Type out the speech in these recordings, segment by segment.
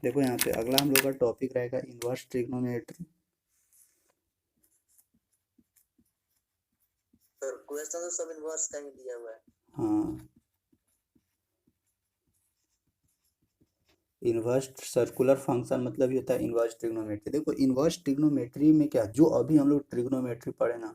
देखो यहाँ पे अगला हम लोग का टॉपिक रहेगा इनवर्स ट्रिग्नोमेट्री। सर क्वेश्चन तो सब इनवर्स का ही दिया हुआ है। हाँ, इनवर्स सर्कुलर फंक्शन मतलब ये होता है इनवर्स ट्रिग्नोमेट्री। देखो इनवर्स ट्रिग्नोमेट्री में क्या, जो अभी हम लोग ट्रिग्नोमेट्री पढ़े ना,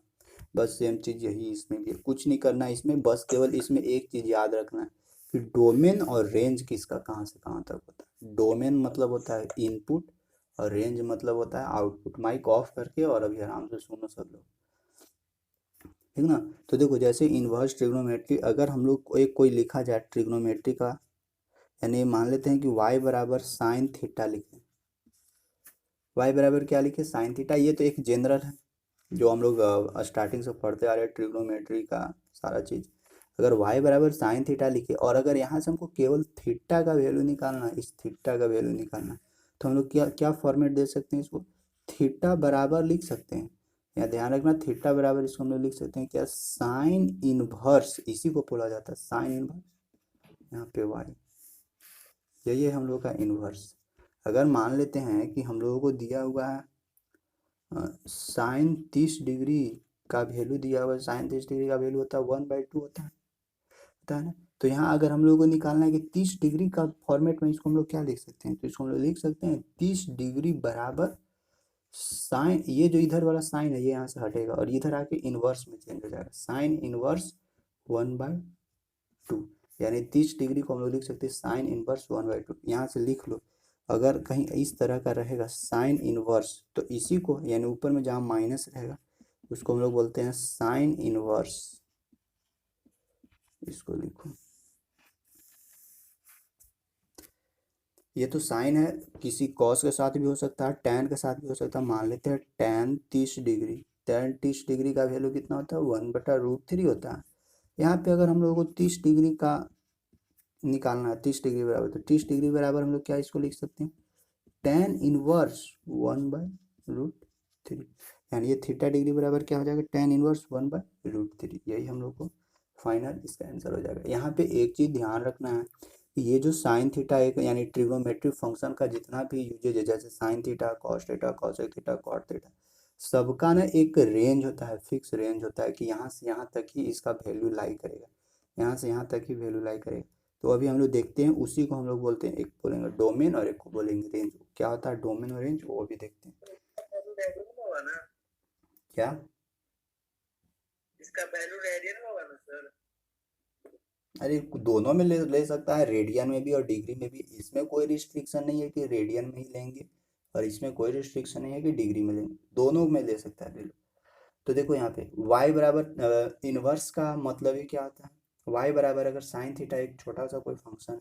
बस सेम चीज़ यही इसमें भी है। कुछ नहीं करना है इसमें, बस केवल इसमें एक चीज़ याद रखना है कि डोमेन और रेंज किसका कहाँ से कहाँ तक होता है। डोमेन मतलब होता है इनपुट और रेंज मतलब होता है आउटपुट। माइक ऑफ करके और अभी आराम से सुनो सब लोग, ठीक ना। तो देखो जैसे इनवर्स ट्रिग्नोमेट्री अगर हम लोग कोई लिखा जाए ट्रिग्नोमेट्री का, यानी मान लेते हैं कि y बराबर साइन थीटा लिखें। y बराबर क्या लिखे, साइन थीटा। ये तो एक जनरल है जो हम लोग स्टार्टिंग से पढ़ते आ रहे हैं ट्रिग्नोमेट्री का सारा चीज़। अगर y बराबर साइन थीटा लिखे और अगर यहाँ से हमको केवल थीटा का वैल्यू निकालना है, इस थीटा का वैल्यू निकालना है, तो हम लोग क्या क्या फॉर्मेट दे सकते हैं इसको, थीटा बराबर लिख सकते हैं। यहाँ ध्यान रखना, थीटा बराबर इसको हम लोग लिख सकते हैं क्या, साइन इनवर्स, इसी को बोला जाता है साइन इनवर्स। यहाँ पे y, यही है हम लोग का इनवर्स। अगर मान लेते हैं कि हम लोगों को दिया हुआ है साइन 30 डिग्री का वैल्यू दिया हुआ है, साइन 30 डिग्री का वैल्यू होता है 1/2 होता है ना। तो यहाँ अगर हम लोगों को निकालना है कि 30 डिग्री का फॉर्मेट में, इसको हम लोग क्या लिख सकते हैं, तो इसको हम लोग लिख सकते हैं 30 डिग्री बराबर साइन, ये जो इधर वाला साइन है ये यहाँ से हटेगा और इधर आके इनवर्स में चेंज हो जाएगा, साइन इनवर्स 1/2। यानी 30 डिग्री को हम लोग लिख सकते हैं साइन इनवर्स 1/2। यहाँ से लिख लो, अगर कहीं इस तरह का रहेगा साइन इनवर्स, तो इसी को यानी ऊपर में जहाँ माइनस रहेगा उसको हम लोग बोलते हैं साइन इनवर्स। इसको लिखो, ये तो साइन है, किसी कॉस के साथ भी हो सकता है, टैन के साथ भी हो सकता है। मान लेते हैं टैन 30 डिग्री, टैन 30 डिग्री का वैल्यू कितना होता है, 1/√3 होता है। यहाँ पे अगर हम लोगों को 30 डिग्री का निकालना है, 30 डिग्री बराबर, तो 30 डिग्री बराबर हम लोग क्या इसको लिख सकते हैं, टेन इनवर्स 1/√3। यानी ये थीटा डिग्री बराबर क्या हो जाएगा, टेन इनवर्स 1/√3। यही हम लोग को फाइनल इसका आंसर हो जाएगा। यहाँ पे एक चीज़ ध्यान रखना है कि ये जो साइन थीटा एक यानी ट्रिग्नोमेट्रिक फंक्शन का जितना भी यूजेज है, जैसे sine theta, cos theta, cosec theta, cot theta, सबका ना एक रेंज होता है, फिक्स रेंज होता है कि यहाँ से यहाँ तक ही इसका वैल्यू लाई करेगा, यहाँ से यहाँ तक ही वैल्यू लाई करेगा। तो अभी हम लोग देखते हैं, उसी को हम लोग बोलते हैं, एक बोलेंगे डोमेन और एक को बोलेंगे रेंज। क्या होता है डोमेन और रेंज, वो भी देखते हैं। होगा ना, क्या, इसका वैल्यू रेडियन में होगा ना सर। अरे दोनों में ले सकता है, रेडियन में भी और डिग्री में भी। इसमें कोई रिस्ट्रिक्शन नहीं है कि रेडियन में ही लेंगे और इसमें कोई रिस्ट्रिक्शन नहीं है कि डिग्री में लेंगे, दोनों में ले सकता है, ले लो। तो देखो यहाँ पे y बराबर इनवर्स का मतलब ही क्या होता है, y बराबर अगर साइन थीटा एक छोटा सा कोई फंक्शन है,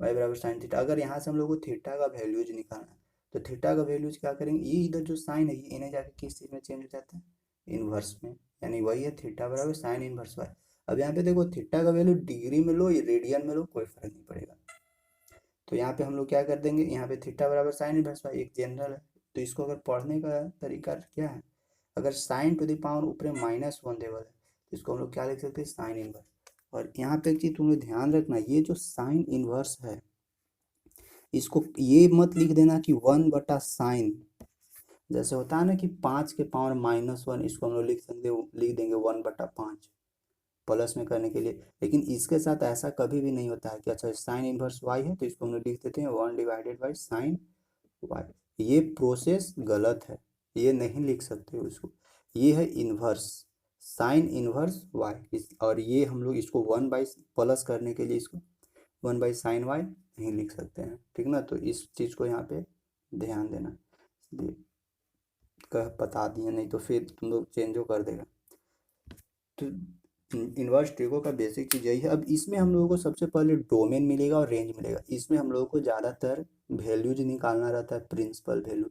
y बराबर साइन थीटा, अगर यहाँ से हम लोग को थीटा का वैल्यूज निकालना है, तो थीटा का वैल्यूज क्या करेंगे, ये इधर जो साइन है ये इन्हें जाके किस चीज़ में चेंज हो जाता है, इनवर्स में। यानी वही है थीटा बराबर साइन इनवर्स y। अब यहाँ पे देखो थीटा का वैल्यू डिग्री में लो या रेडियन में लो, कोई फर्क नहीं पड़ेगा। तो यहाँ पे हम लोग क्या कर देंगे, यहाँ पे थीटा बराबर साइन इनवर्स y एक जनरल है। तो इसको अगर पढ़ने का तरीका क्या है, अगर साइन टू द पावर ऊपर -1 देवल है, तो इसको हम लोग क्या लिख सकते हैं, साइन इनवर्स। और यहाँ पे एक चीज तुम लोग ध्यान रखना, ये जो साइन इनवर्स है, इसको ये मत लिख देना कि 1/साइन, जैसे होता है ना कि 5 के पावर -1, इसको हम लोग लिख देंगे 1/5 प्लस में करने के लिए। लेकिन इसके साथ ऐसा कभी भी नहीं होता है कि अच्छा साइन इनवर्स वाई है तो इसको हम लोग लिख देते हैं 1/साइन वाई। ये प्रोसेस गलत है, ये नहीं लिख सकते हो इसको। ये है इन्वर्स, साइन इन्वर्स वाई, और ये हम लोग इसको 1 बाई प्लस करने के लिए इसको 1/साइन वाई नहीं लिख सकते हैं, ठीक ना। तो इस चीज़ को यहाँ पे ध्यान देना, इसलिए कह बता दिए, नहीं तो फिर तुम लोग चेंजो कर देगा। तो इन्वर्स ट्रिगो का बेसिक चीज़ यही है। अब इसमें हम लोगों को सबसे पहले डोमेन मिलेगा और रेंज मिलेगा। इसमें हम लोगों को ज़्यादातर वैल्यूज निकालना रहता है, प्रिंसिपल वैल्यू,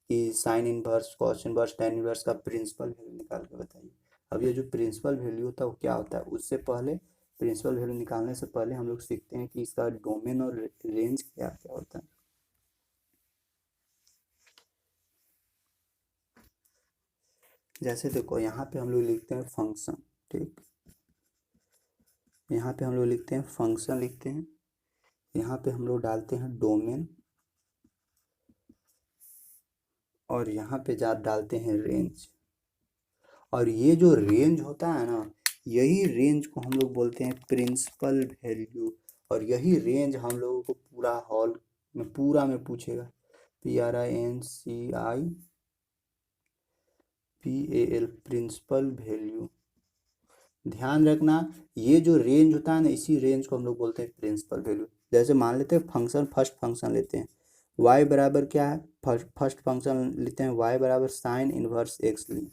कि sine inverse, cos inverse, tan inverse का प्रिंसिपल वैल्यू निकाल के बताइए। अब ये जो प्रिंसिपल वैल्यू होता है वो क्या होता है, उससे पहले, प्रिंसिपल वैल्यू निकालने से पहले हम लोग सीखते हैं कि इसका डोमेन और रेंज क्या क्या होता है। जैसे देखो यहाँ पे हम लोग लिखते हैं फंक्शन, ठीक, यहाँ पे हम लोग लिखते हैं फंक्शन लिखते हैं, यहाँ पे हम लोग डालते हैं डोमेन और यहाँ पे जा डालते हैं रेंज। और ये जो रेंज होता है ना, यही रेंज को हम लोग बोलते हैं प्रिंसिपल वैल्यू। और यही रेंज हम लोगों को पूरा हॉल में पूरा में पूछेगा। PRINCIPAL principal value. ध्यान रखना, ये जो रेंज होता है ना, इसी रेंज को हम लोग बोलते हैं प्रिंसिपल वैल्यू। जैसे मान लेते हैं फंक्शन, फर्स्ट फंक्शन लेते हैं, y बराबर क्या है, फर्स्ट फंक्शन लेते हैं y बराबर साइन इनवर्स x लिए।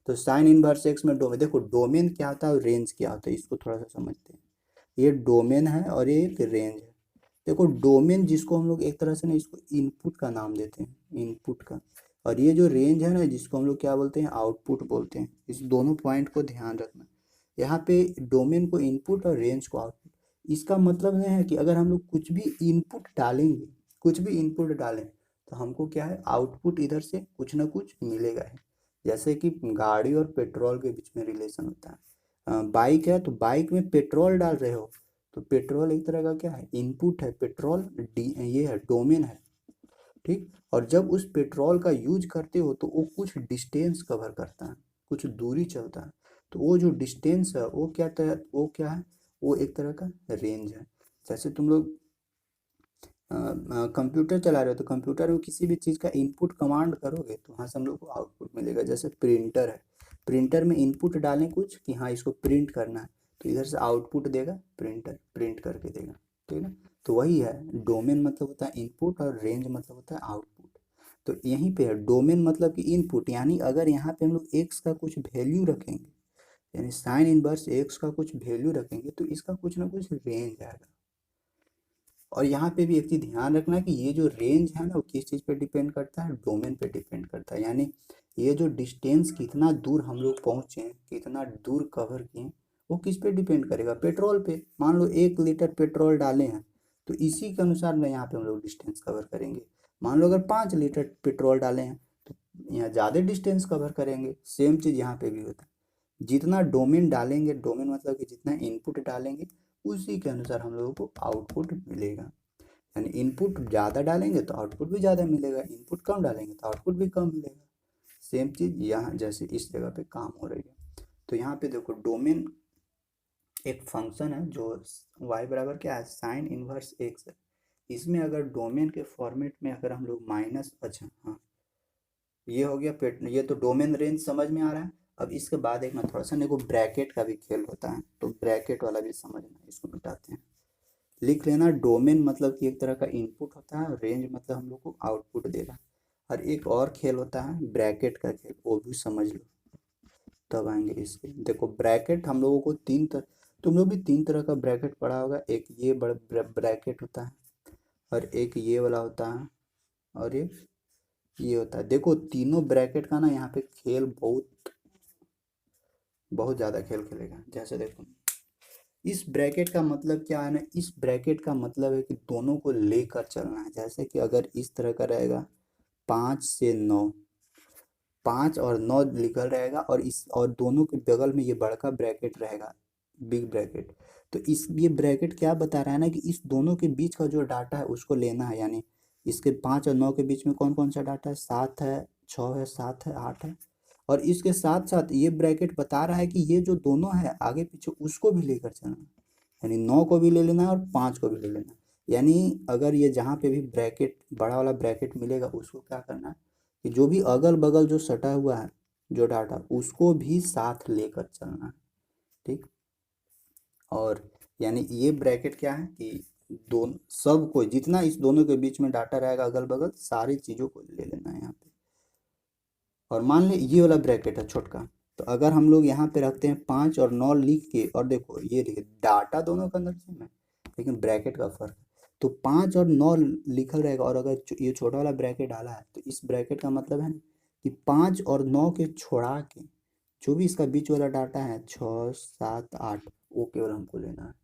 तो साइन इनवर्स x में डोमेन, देखो डोमेन क्या होता है और रेंज क्या होता है, इसको थोड़ा सा समझते हैं। ये डोमेन है और ये एक रेंज है। देखो डोमेन जिसको हम लोग एक तरह से ना इसको इनपुट का नाम देते हैं, इनपुट का। और ये जो रेंज है ना, जिसको हम लोग क्या बोलते हैं, आउटपुट बोलते हैं। इस दोनों पॉइंट को ध्यान रखना। यहाँ पे डोमेन को इनपुट और रेंज को आउटपुट। इसका मतलब नहीं है कि अगर हम लोग कुछ भी इनपुट डालेंगे, कुछ भी इनपुट डालें, तो हमको क्या है, आउटपुट इधर से कुछ ना कुछ मिलेगा ही। जैसे कि गाड़ी और पेट्रोल के बीच में रिलेशन होता है। बाइक है तो बाइक में पेट्रोल डाल रहे हो, तो पेट्रोल एक तरह का क्या है, इनपुट है। पेट्रोल ये है, डोमेन है, ठीक। और जब उस पेट्रोल का यूज करते हो तो वो कुछ डिस्टेंस कवर करता है, कुछ दूरी चलता है। तो वो जो डिस्टेंस है वो क्या है, वो एक तरह का रेंज है। जैसे तुम लोग कंप्यूटर चला रहे हो, तो कंप्यूटर में किसी भी चीज़ का इनपुट कमांड करोगे तो वहाँ से हम लोग को आउटपुट मिलेगा। जैसे प्रिंटर है, प्रिंटर में इनपुट डालें कुछ कि हाँ इसको प्रिंट करना है, तो इधर से आउटपुट देगा प्रिंटर, प्रिंट करके देगा, ठीक है। तो वही है, डोमेन मतलब होता है इनपुट और रेंज मतलब होता है आउटपुट। तो यहीं पे है डोमेन मतलब कि इनपुट, यानी अगर यहाँ पे हम लोग एक्स का कुछ वैल्यू रखेंगे, यानी साइन इनवर्स एक्स का कुछ वैल्यू रखेंगे, तो इसका कुछ ना कुछ रेंज आएगा। और यहाँ पे भी एक चीज़ ध्यान रखना कि ये जो रेंज है ना, वो किस चीज़ पे डिपेंड करता है, डोमेन पे डिपेंड करता है। यानी ये जो डिस्टेंस कितना दूर हम लोग पहुँचे हैं, कितना दूर कवर किए हैं, वो किस पे डिपेंड करेगा, पेट्रोल पे। मान लो 1 लीटर पेट्रोल डाले हैं, तो इसी के अनुसार ना यहाँ पे हम लोग डिस्टेंस कवर करेंगे। मान लो अगर 5 लीटर पेट्रोल डाले हैं, तो यहाँ ज़्यादा डिस्टेंस कवर करेंगे। सेम चीज़ यहाँ पे भी होता है, जितना डोमेन डालेंगे, डोमेन मतलब कि जितना इनपुट डालेंगे, उसी के अनुसार हम लोगों को आउटपुट मिलेगा। यानी इनपुट ज़्यादा डालेंगे तो आउटपुट भी ज़्यादा मिलेगा, इनपुट कम डालेंगे तो आउटपुट भी कम मिलेगा। सेम चीज़ यहाँ जैसे इस जगह पे काम हो रही है। तो यहाँ पे देखो डोमेन एक फंक्शन है जो y बराबर क्या है, साइन इनवर्स एक्स है। इसमें अगर डोमेन के फॉर्मेट में अगर हम लोग माइनस, अच्छा हाँ, ये हो गया पेट, ये तो डोमेन रेंज समझ में आ रहा है। अब इसके बाद एक ना थोड़ा सा देखो ब्रैकेट का भी खेल होता है, तो ब्रैकेट वाला भी समझना, इसको मिटाते हैं। लिख लेना, डोमेन मतलब कि एक तरह का इनपुट होता है, रेंज मतलब हम लोग को आउटपुट देगा। और एक और खेल होता है ब्रैकेट का खेल, वो भी समझ लो तब आएंगे इसके। देखो ब्रैकेट हम लोगों को तुम लोग भी 3 तरह का ब्रैकेट पढ़ा होगा। एक ये बड़ा ब्रैकेट होता है, और एक ये वाला होता है, और एक ये होता है। देखो तीनों ब्रैकेट का ना यहाँ पे खेल बहुत बहुत ज़्यादा खेल खेलेगा। जैसे देखो इस ब्रैकेट का मतलब क्या है ना, इस ब्रैकेट का मतलब है कि दोनों को लेकर चलना है। जैसे कि अगर इस तरह का रहेगा 5 से 9, 5 और 9 निकल रहेगा, और दोनों के बगल में ये बड़का ब्रैकेट रहेगा, बिग ब्रैकेट। तो इस ये ब्रैकेट क्या बता रहा है ना, कि इस दोनों के बीच का जो डाटा है उसको लेना है। यानी इसके 5 और 9 के बीच में कौन कौन सा डाटा है, 7 है, 6 है, 7 है, 8 है। और इसके साथ साथ ये ब्रैकेट बता रहा है कि ये जो दोनों है आगे पीछे, उसको भी लेकर चलना है। यानी 9 को भी ले लेना है और 5 को भी ले लेना है। यानी अगर ये जहाँ पे भी ब्रैकेट, बड़ा वाला ब्रैकेट मिलेगा, उसको क्या करना है कि जो भी अगल बगल जो सटा हुआ है जो डाटा, उसको भी साथ लेकर चलना है, ठीक। और यानी ये ब्रैकेट क्या है कि दोनों, सबको, जितना इस दोनों के बीच में डाटा रहेगा अगल बगल, सारी चीज़ों को ले लेना है यहाँ पे। और मान ली ये वाला ब्रैकेट है छोटका, तो अगर हम लोग यहाँ पे रखते हैं 5 और 9 लिख के, और देखो ये देखिए डाटा दोनों के अंदर सेम है, लेकिन ब्रैकेट का फर्क है। तो 5 और 9 लिखल रहेगा, और अगर ये छोटा वाला ब्रैकेट डाला है, तो इस ब्रैकेट का मतलब है ना कि 5 और 9 के छोड़ा के जो भी इसका बीच वाला डाटा है, 6, 7, 8, वो केवल हमको लेना है।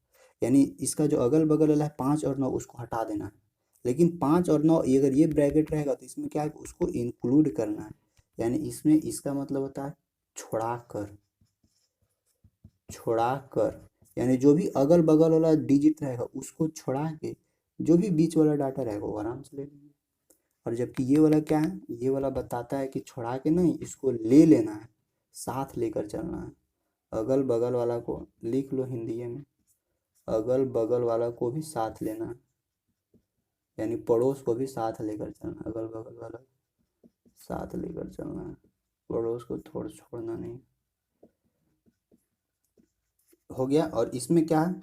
यानी इसका जो अगल बगल वाला है 5 और 9, उसको हटा देना है। लेकिन 5 और 9 अगर ये ब्रैकेट रहेगा, तो इसमें क्या है, उसको इंक्लूड करना है। यानी इसमें इसका मतलब होता है छोड़ा कर, छोड़ा कर। यानी जो भी अगल बगल वाला डिजिट रहेगा उसको छोड़ा के जो भी बीच वाला डाटा रहेगा वो आराम से ले लेंगे। और जबकि ये वाला क्या है, ये वाला बताता है कि छोड़ा के नहीं, इसको ले लेना है, साथ लेकर चलना है। अगल बगल वाला को लिख लो हिंदी में, अगल बगल वाला को भी साथ लेना है, यानी पड़ोस को भी साथ लेकर चलना, अगल बगल वाला साथ लेकर चलना है, पड़ोस को छोड़ना नहीं। हो गया। और इसमें क्या है,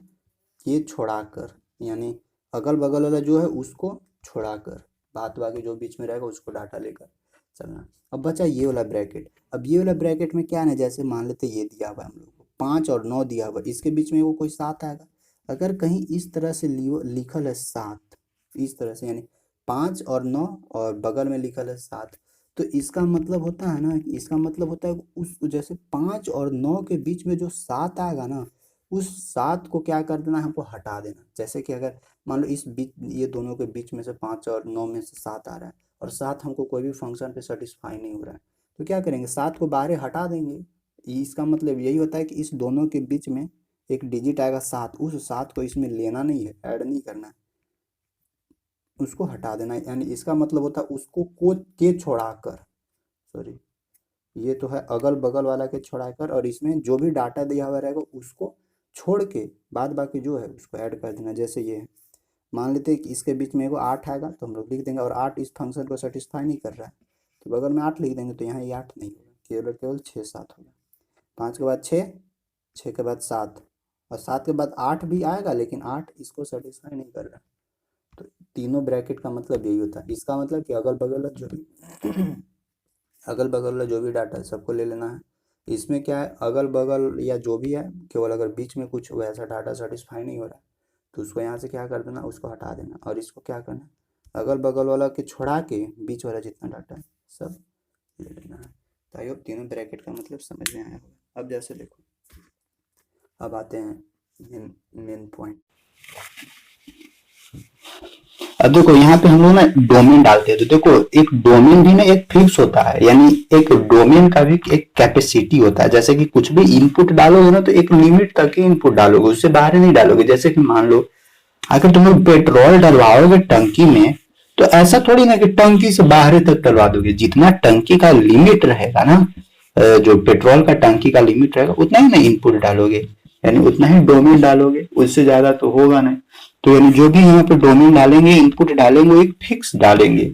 ये छोड़ाकर, यानी अगल बगल वाला जो है उसको छोड़ाकर, बात बाकी जो बीच में रहेगा उसको डाटा लेकर चलना। अब बचा ये वाला ब्रैकेट। अब ये वाला ब्रैकेट में क्या है ना, जैसे मान लेते ये दिया हुआ है हम लोग को 5 और 9 दिया हुआ, इसके बीच में वो कोई 7 आएगा। अगर कहीं इस तरह से लिखल है 7, इस तरह से, यानी 5 और 9 और बगल में लिखल है 7, तो इसका मतलब होता है ना, इसका मतलब होता है उस जैसे 5 और 9 के बीच में जो 7 आएगा ना, उस 7 को क्या कर देना है, हमको हटा देना। जैसे कि अगर मान लो इस बीच, ये दोनों के बीच में से 5 और 9 में से 7 आ रहा है, और 7 हमको कोई भी फंक्शन पे सेटिस्फाई नहीं हो रहा है, तो क्या करेंगे, 7 को बाहर हटा देंगे। इसका मतलब यही होता है कि इस दोनों के बीच में एक डिजिट आएगा 7, उस 7 को इसमें लेना नहीं है, ऐड नहीं करना है, उसको हटा देना है। यानी इसका मतलब होता है उसको के छोड़ाकर, सॉरी, ये तो है अगल बगल वाला के छोड़ाकर, और इसमें जो भी डाटा दिया हुआ रहेगा उसको छोड़ के बाद बाकी जो है उसको ऐड कर देना। जैसे ये है, मान लेते हैं कि इसके बीच में एगो 8 आएगा तो हम लोग लिख देंगे, और 8 इस फंक्शन को सेटिस्फाई नहीं कर रहा है तो बगल में 8 लिख देंगे, तो यहाँ ये 8 नहीं होगा, केवल केवल 6 7 होगा। 5 के बाद 6, 6 के बाद 7, और 7 के बाद 8 भी आएगा, लेकिन 8 इसको सेटिस्फाई नहीं कर रहा। तो तीनों ब्रैकेट का मतलब यही होता है। इसका मतलब कि अगल बगल जो भी अगल बगल वाला जो भी डाटा है सबको ले लेना है। इसमें क्या है, अगल बगल या जो भी है, केवल अगर बीच में कुछ वैसा डाटा सेटिस्फाई नहीं हो रहा है तो उसको यहाँ से क्या कर देना, उसको हटा देना, और इसको क्या करना, अगल बगल वाला के छोड़ा के बीच वाला जितना डाटा है सब ले लेना है। तो आई होप तीनों ब्रैकेट का मतलब समझ में आया होगा। अब जैसे देखो, अब आते हैं मेन पॉइंट। अब देखो यहाँ पे हम लोग ना डोमेन डालते हैं, तो देखो एक डोमेन भी ना एक फिक्स होता है, यानी एक डोमेन का भी एक कैपेसिटी होता है। जैसे कि कुछ भी इनपुट डालोगे ना तो एक लिमिट तक ही इनपुट डालोगे, उससे बाहर नहीं डालोगे। जैसे कि मान लो अगर तुम लोग पेट्रोल डलवाओगे टंकी में, तो ऐसा थोड़ी ना कि टंकी से बाहर तक डलवा दोगे। जितना टंकी का लिमिट रहेगा ना, जो पेट्रोल का टंकी का लिमिट रहेगा उतना ही ना इनपुट डालोगे, यानी उतना ही डोमेन डालोगे, उससे ज्यादा तो होगा नहीं। तो यानी जो भी यहाँ पे डोमेन डालेंगे, इनपुट डालेंगे, एक फिक्स डालेंगे।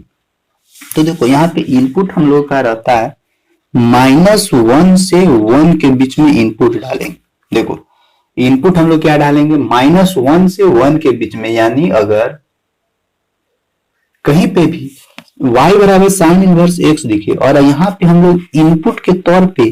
तो देखो यहाँ पे इनपुट हम लोग का रहता है -1 से 1 के बीच में इनपुट डालेंगे। देखो इनपुट हम लोग क्या डालेंगे, -1 से 1 के बीच में, यानी अगर कहीं पे भी y बराबर साइन इनवर्स x दिखे और यहाँ पे हम लोग इनपुट के तौर पे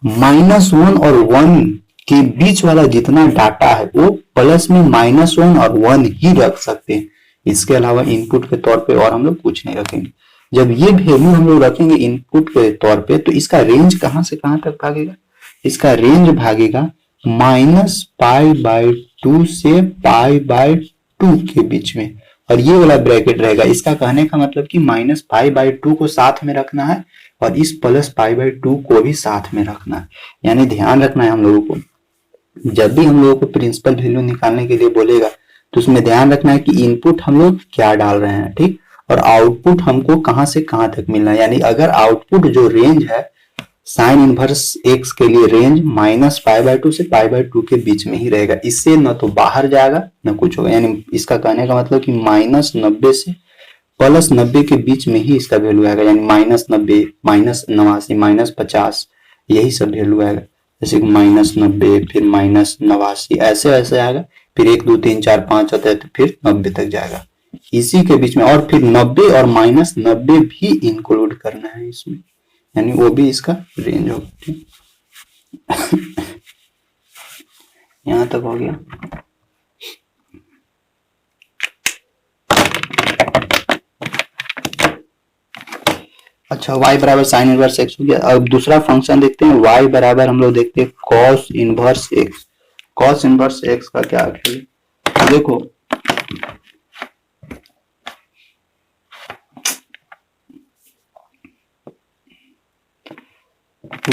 -1 और 1 के बीच वाला जितना डाटा है वो प्लस में -1 और 1 ही रख सकते हैं। इसके अलावा इनपुट के तौर पे और हम लोग कुछ नहीं रखेंगे। जब ये वैल्यू हम लोग रखेंगे इनपुट के तौर पे, तो इसका रेंज कहां से कहां तक भागेगा, इसका रेंज भागेगा -π/2 से π/2 के बीच में, और ये वाला ब्रैकेट रहेगा। इसका कहने का मतलब कि -π/2 को साथ में रखना है और इस +π/2 को भी साथ में रखना है। यानी ध्यान रखना है हम लोगों को, जब भी हम लोगों को प्रिंसिपल वैल्यू निकालने के लिए बोलेगा तो उसमें ध्यान रखना है कि इनपुट हम लोग क्या डाल रहे हैं, ठीक, और आउटपुट हमको कहां से कहां तक मिलना है। यानी अगर आउटपुट जो रेंज है साइन इनवर्स x के लिए रेंज -π/2 से π/2 के बीच में ही रहेगा, इससे न तो बाहर जाएगा न कुछ होगा। यानी इसका कहने का मतलब कि -90 से +90 के बीच में ही इसका वैल्यू आएगा, यानी -90, -89, -50 यही सब वैल्यू आएगा। जैसे कि -90 फिर -89 ऐसे ऐसे आएगा, फिर 1 2 3 4 5 आता है तो फिर 90 तक जाएगा, इसी के बीच में। और फिर 90 और -90 भी इंक्लूड करना है इसमें, यानी वो भी इसका रेंज होगा, ठीक। यहां तक हो गया। अच्छा, y बराबर साइन इनवर्स x हो गया। अब दूसरा फंक्शन देखते हैं, y बराबर हम लोग देखते हैं cos inverse x। Cos inverse x का क्या है, देखो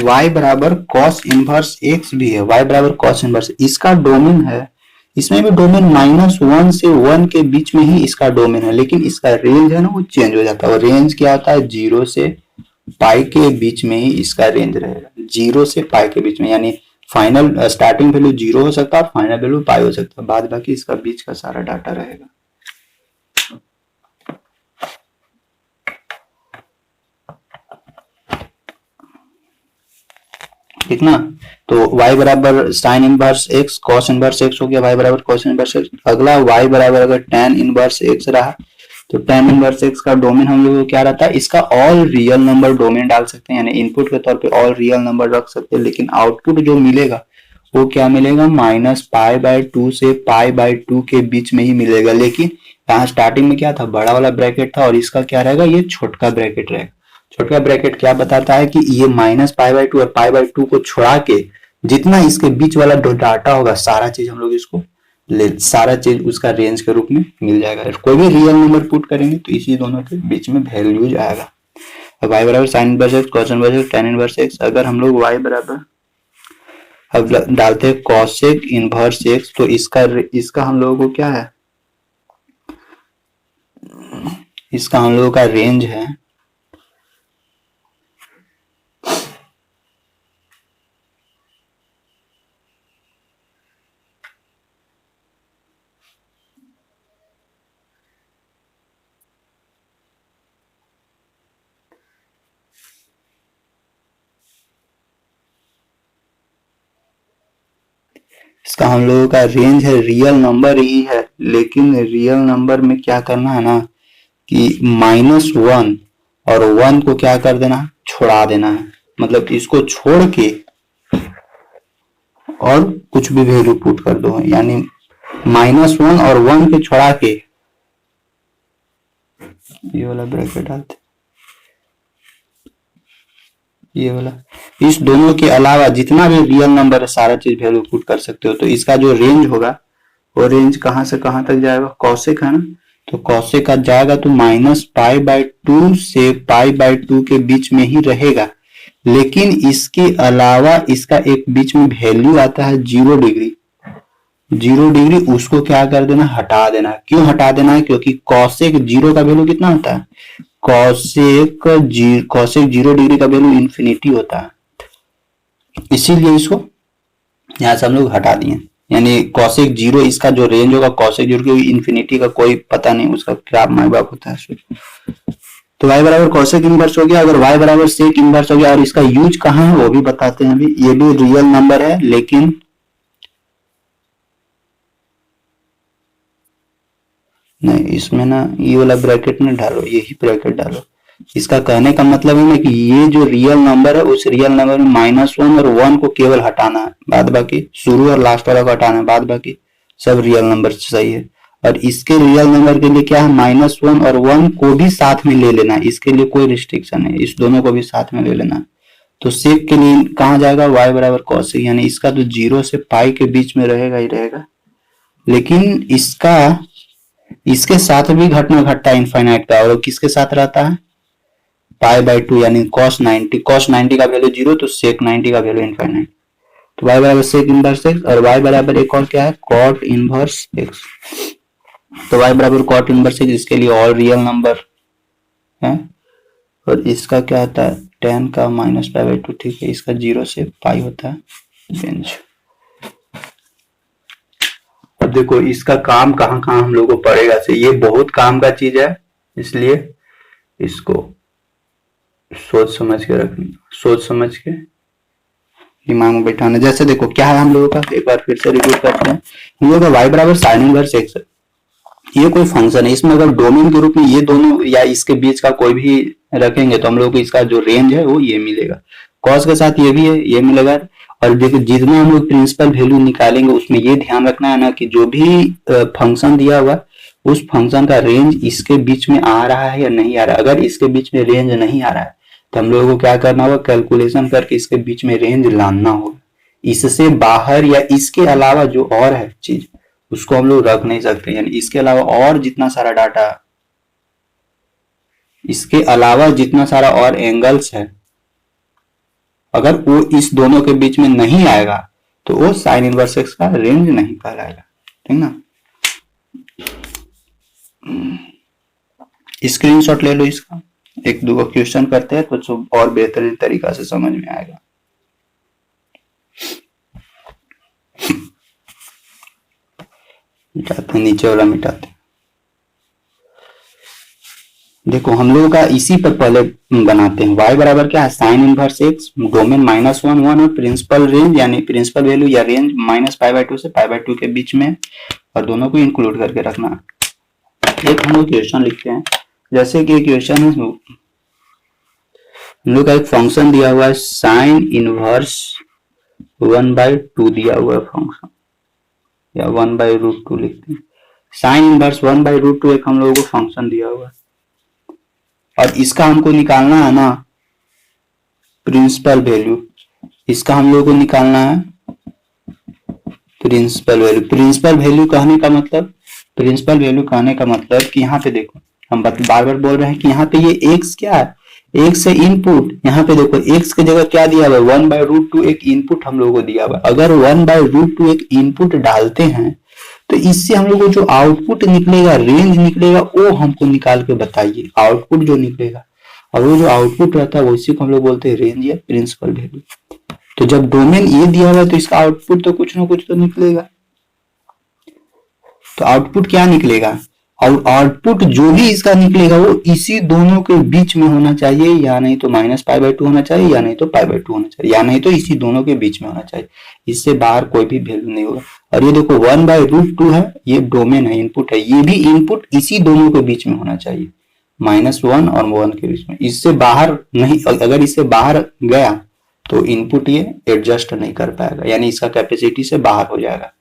y बराबर कॉस इनवर्स x भी है, y बराबर कॉस इनवर्स, इसका डोमेन है इसमें भी डोमेन -1 से 1 के बीच में ही इसका डोमेन है, लेकिन इसका रेंज है ना वो चेंज हो जाता है। और रेंज क्या होता है, 0 से पाई के बीच में ही इसका रेंज रहेगा, 0 से पाई के बीच में। यानी फाइनल स्टार्टिंग वैल्यू 0 हो सकता है, फाइनल वैल्यू पाई हो सकता है, बाद बाकी इसका बीच का सारा डाटा रहेगा। ठीक ना। तो y बराबर sine inverse x cos inverse x हो गया, y बराबर कॉस इनवर्स x। अगला y बराबर अगर tan इनवर्स x रहा तो tan इनवर्स x का डोमेन हम लोग को क्या रहता है, इसका ऑल रियल नंबर डोमेन डाल सकते हैं, यानी इनपुट के तौर पे ऑल रियल नंबर रख सकते हैं, लेकिन आउटपुट जो मिलेगा वो क्या मिलेगा, -π/2 से π/2 के बीच में ही मिलेगा। लेकिन यहाँ स्टार्टिंग में क्या था, बड़ा वाला ब्रैकेट था, और इसका क्या रहेगा, ये छोटका ब्रैकेट रहेगा। छोटका ब्रैकेट क्या बताता है कि ये -π/2 और π/2 को छोड़ा के जितना इसके बीच वाला डाटा होगा सारा चीज हम लोग इसको सारा चीज उसका रेंज के रूप में मिल जाएगा। कोई भी रियल नंबर पुट करेंगे तो इसी दोनों के बीच में वैल्यूज आएगा। अब y बराबर sine inverse x cos inverse x tan inverse x. अगर हम लोग y बराबर अब डालते हैं कॉसेक इनवर्स एक्स, तो इसका हम लोगों को क्या है, इसका हम लोगों का रेंज है इसका हम लोगों का रेंज है, रियल नंबर ही है, लेकिन रियल नंबर में क्या करना है ना कि -1 और 1 को क्या कर देना है, छोड़ा देना है। मतलब इसको छोड़ के और कुछ भी वैल्यू पुट कर दो, यानी -1 और 1 के छोड़ा के ये वाला ब्रैकेट डालते, ये वाला, इस दोनों के अलावा जितना भी रियल नंबर है सारा चीज वैल्यू पुट कर सकते हो। तो इसका जो रेंज होगा वो रेंज कहां से कहां तक जाएगा, कॉसेक है ना, तो कॉसेक का जाएगा तो -π/2 से π/2 के बीच में ही रहेगा। लेकिन इसके अलावा इसका एक बीच में वैल्यू आता है 0 डिग्री, 0 डिग्री, उसको क्या कर देना, हटा देना। क्यों हटा देना है, क्योंकि कॉसेक 0 का वैल्यू कितना होता है, कॉसेक 0 डिग्री का वैल्यू इन्फिनिटी होता है, इसीलिए इसको यहां से हम लोग हटा दिए। यानी कॉसेक 0 इसका जो रेंज होगा कॉसेक 0 की इन्फिनिटी का कोई पता नहीं उसका क्या माय बाप होता है। तो y बराबर कॉसेक इनवर्स हो गया। अगर y बराबर सेक इनवर्स हो गया, और इसका यूज कहाँ है वो भी बताते हैं अभी। ये भी रियल नंबर है, लेकिन नहीं, इसमें ना ये वाला ब्रैकेट ना डालो, यही ब्रैकेट डालो। इसका कहने का मतलब है ना कि ये जो रियल नंबर है उस रियल नंबर में -1 और 1 को केवल हटाना है, बाद बाकी शुरू और लास्ट वाला को हटाना है, बाद बाकी सब रियल नंबर सही है। और इसके रियल नंबर के लिए क्या है, -1 और 1 को भी साथ में ले लेना है, इसके लिए कोई रिस्ट्रिक्शन है, इस दोनों को भी साथ में ले लेना है। तो सेक के लिए कहाँ जाएगा, y बराबर कॉसेक, यानी इसका तो 0 से पाई के बीच में रहेगा ही रहेगा। लेकिन इसके साथ भी घटना घटता है इनफाइनाइट का, और किसके साथ रहता है, π/2, यानी cos 90 का वैल्यू 0 तो sec 90 का वैल्यू इनफाइनाइट। तो y बराबर sec इनवर्स x, और y बराबर एक और क्या है, cot इनवर्स x। तो y बराबर cot इनवर्स x, इसके लिए ऑल रियल नंबर है, और इसका क्या होता है, tan का -π/2, ठीक है, इसका 0 से पाई होता है रेंज। अब देखो इसका काम कहाँ कहाँ हम लोग को पड़ेगा, से ये बहुत काम का चीज है, इसलिए इसको सोच समझ के रखना, सोच समझ के दिमाग में बैठाना। जैसे देखो क्या है हम लोगों का, एक बार फिर से रिपीट करते हैं। हम लोगों का y बराबर साइन इनवर्स x, ये कोई फंक्शन है, इसमें अगर डोमेन के रूप में ये दोनों या इसके बीच का कोई भी रखेंगे तो हम लोग को इसका जो रेंज है वो ये मिलेगा। कॉस के साथ ये भी है, ये मिलेगा। और देखो जितना हम लोग प्रिंसिपल वैल्यू निकालेंगे उसमें ये ध्यान रखना है ना कि जो भी फंक्शन दिया हुआ उस फंक्शन का रेंज इसके बीच में आ रहा है या नहीं आ रहा है। अगर इसके बीच में रेंज नहीं आ रहा है तो हम लोगों को क्या करना होगा, कैलकुलेशन करके इसके बीच में रेंज लाना होगा। इससे बाहर या इसके अलावा जो और है चीज उसको हम लोग रख नहीं सकते। यानी इसके अलावा और जितना सारा डाटा, इसके अलावा जितना सारा और एंगल्स है, अगर वो इस दोनों के बीच में नहीं आएगा तो वो साइन इनवर्स एक्स का रेंज नहीं कहलाएगा। ठीक ना। स्क्रीनशॉट ले लो इसका, एक दो क्वेश्चन करते हैं तो और बेहतरीन तरीका से समझ में आएगा। मिटाते हैं, नीचे वाला मिटाते हैं। देखो हम लोगों का इसी पर पहले बनाते हैं। y बराबर क्या है, साइन इनवर्स x, डोमेन -1 और प्रिंसिपल रेंज यानी प्रिंसिपल वैल्यू या रेंज -π/2 से π/2 के बीच में, और दोनों को इंक्लूड करके रखना। एक हम लोग क्वेश्चन लिखते हैं, जैसे कि क्वेश्चन है हम लोग का एक फंक्शन दिया हुआ है साइन इनवर्स 1/2 दिया हुआ है फंक्शन, या 1/√2 लिखते हैं। साइन इनवर्स 1/√2 एक हम लोगों को फंक्शन दिया हुआ है, और इसका हमको निकालना है ना प्रिंसिपल वैल्यू। इसका हम लोगों को निकालना है प्रिंसिपल वैल्यू। प्रिंसिपल वैल्यू कहने का मतलब, प्रिंसिपल वैल्यू कहने का मतलब कि यहाँ पे देखो हम बार बार बोल रहे हैं कि यहाँ पे ये x क्या है, x है इनपुट। यहाँ पे देखो x की जगह क्या दिया हुआ है, 1/√2 एक इनपुट हम लोगों को दिया हुआ है। अगर 1/√2 एक इनपुट डालते हैं तो इससे हम लोग को जो आउटपुट निकलेगा, रेंज निकलेगा, वो हमको निकाल के बताइए। आउटपुट जो निकलेगा, और वो जो आउटपुट रहता है उसी को हम लोग बोलते हैं रेंज या प्रिंसिपल वैल्यू। तो जब डोमेन ये दिया हुआ है तो इसका आउटपुट तो कुछ ना कुछ तो निकलेगा। तो आउटपुट क्या निकलेगा, और आउटपुट जो भी इसका निकलेगा वो इसी दोनों के बीच में होना चाहिए, या नहीं तो -π/2 होना चाहिए, या नहीं तो π/2 होना चाहिए, या नहीं तो इसी दोनों के बीच में होना चाहिए। इससे बाहर कोई भी वैल्यू नहीं होगा। और ये देखो 1/√2 है, ये डोमेन है, इनपुट है, ये भी इनपुट इसी दोनों के बीच में होना चाहिए, -1 और 1 के बीच में। इससे बाहर नहीं, अगर इससे बाहर गया तो इनपुट ये एडजस्ट नहीं कर पाएगा, यानी इसका कैपेसिटी से बाहर हो जाएगा।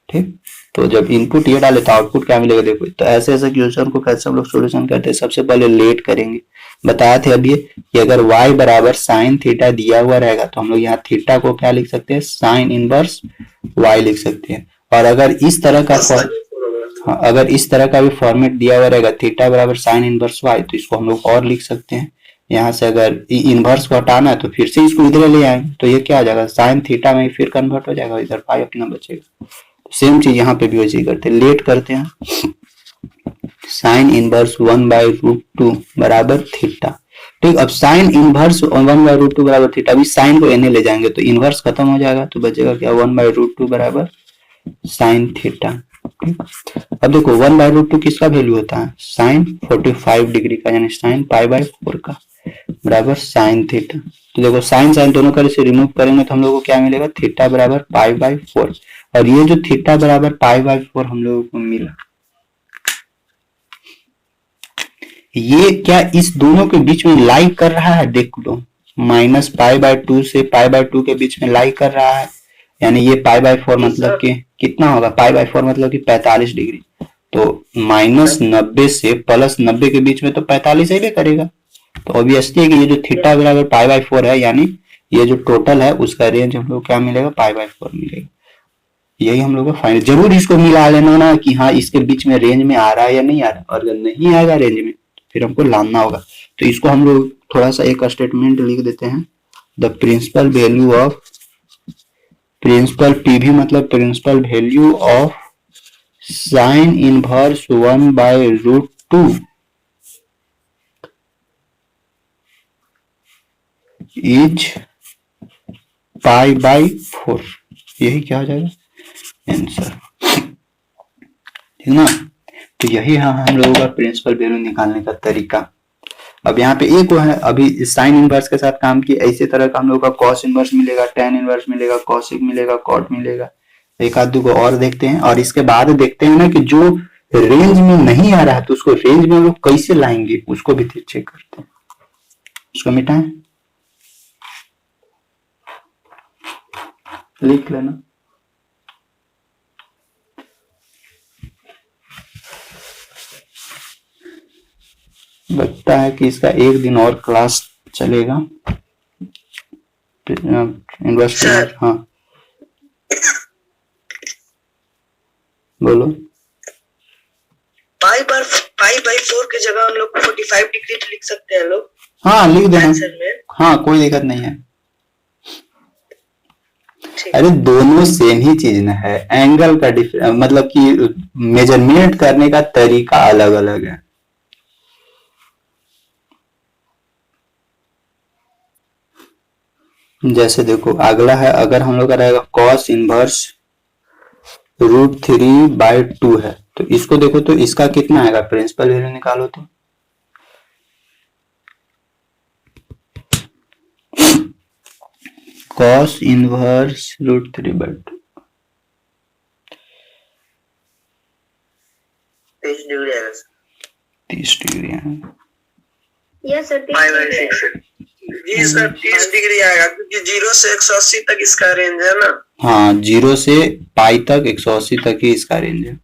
ठीक, तो जब इनपुट ये डाले तो आउटपुट क्या मिलेगा। देखो तो ऐसे ऐसे क्वेश्चन को कैसे हम लोग सोल्यूशन करते हैं, सबसे पहले लेट करेंगे। बताया थे अभी कि अगर y बराबर साइन थीटा दिया हुआ रहेगा तो हम लोग यहाँ थीटा को क्या लिख सकते हैं, साइन इनवर्स y लिख सकते हैं। और अगर इस तरह का अगर इस तरह का भी फॉर्मेट दिया हुआ रहेगा थीटा बराबर साइन इनवर्स y, तो इसको हम लोग और लिख सकते हैं। यहाँ से अगर इनवर्स को हटाना है तो फिर से इसको इधर ले आएंगे, तो ये क्या आ जाएगा, साइन थीटा में फिर कन्वर्ट हो जाएगा, इधर y अपना बचेगा। सेम चीज यहाँ पे भी वैसे ही करते हैं, लेट करते हैं। साइन इनवर्स 1/√2 बराबर थीटा। ठीक, अब साइन इनवर्स 1/√2 बराबर थीटा, अभी साइन को एने ले जाएंगे तो इनवर्स खत्म हो जाएगा, तो बचेगा क्या, 1/√2 बराबर साइन थीटा। अब देखो 1/√2 किसका वैल्यू होता है, साइन 45 डिग्री का, यानी साइन π/4 का, बराबर साइन थीटा। तो देखो साइन साइन दोनों का से रिमूव करेंगे तो हम लोग को क्या मिलेगा, थीटा बराबर π/4। और ये जो थीटा बराबर π/4 हम लोगों को मिला, ये क्या इस दोनों के बीच में लाई कर रहा है, देख लो, -π/2 से π/2 के बीच में लाई कर रहा है, यानी ये π/4 मतलब कि कितना होगा, π/4 मतलब कि 45 डिग्री। तो -90 से +90 के बीच में तो 45 ही करेगा। तो ऑब्वियसली है कि ये जो थीटा बराबर π/4 है, यानी ये जो टोटल है उसका रेंज हम लोग क्या मिलेगा, π/4 मिलेगा। यही हम लोग का फाइनल, जरूर इसको मिला लेना ना कि हाँ इसके बीच में रेंज में आ रहा है या नहीं आ रहा है, और अगर नहीं आएगा रेंज में फिर हमको लाना होगा। तो इसको हम लोग थोड़ा सा एक स्टेटमेंट लिख देते हैं, the principal value of, principal PV मतलब principal value of sine inverse 1/√2 is π/4। यही क्या हो जाएगा आंसर, ठीक ना। तो यही है हम लोगों का प्रिंसिपल वैल्यू निकालने का तरीका। अब यहाँ पे एक वो है, अभी साइन इनवर्स के साथ काम किया, इसी तरह का हम लोग का कॉस इनवर्स मिलेगा, टेन इनवर्स मिलेगा, कॉसिक मिलेगा, कॉट मिलेगा। एक आध दो को और देखते हैं, और इसके बाद देखते हैं ना कि जो रेंज में नहीं आ रहा है तो उसको रेंज में हम लोग कैसे लाएंगे, उसको भी चेक करते हैं। उसको मिटाएं, लिख लेना। लगता है कि इसका एक दिन और क्लास चलेगा इनवर्स। हाँ बोलो। π/4 की जगह हम लोग 45 डिग्री तो लिख सकते हैं लोग। हाँ लिख देना, हाँ कोई दिक्कत नहीं है। ठीक। अरे दोनों सेम ही चीज ना है, एंगल का मतलब कि मेजरमेंट करने का तरीका अलग अलग है। जैसे देखो अगला है, अगर हम लोग का रहेगा कॉस इनवर्स √3/2 है, तो इसको देखो तो इसका कितना आएगा, प्रिंसिपल वैल्यू निकालो तो। कॉस इनवर्स √3/2 30 डिग्री आएगा सर। 30 डिग्री है। यस सर 5/6 जी सर 30 डिग्री आएगा, क्योंकि 0 से 180 तक इसका रेंज है ना। हाँ 0 से पाई तक 180 तक ही इसका रेंज है।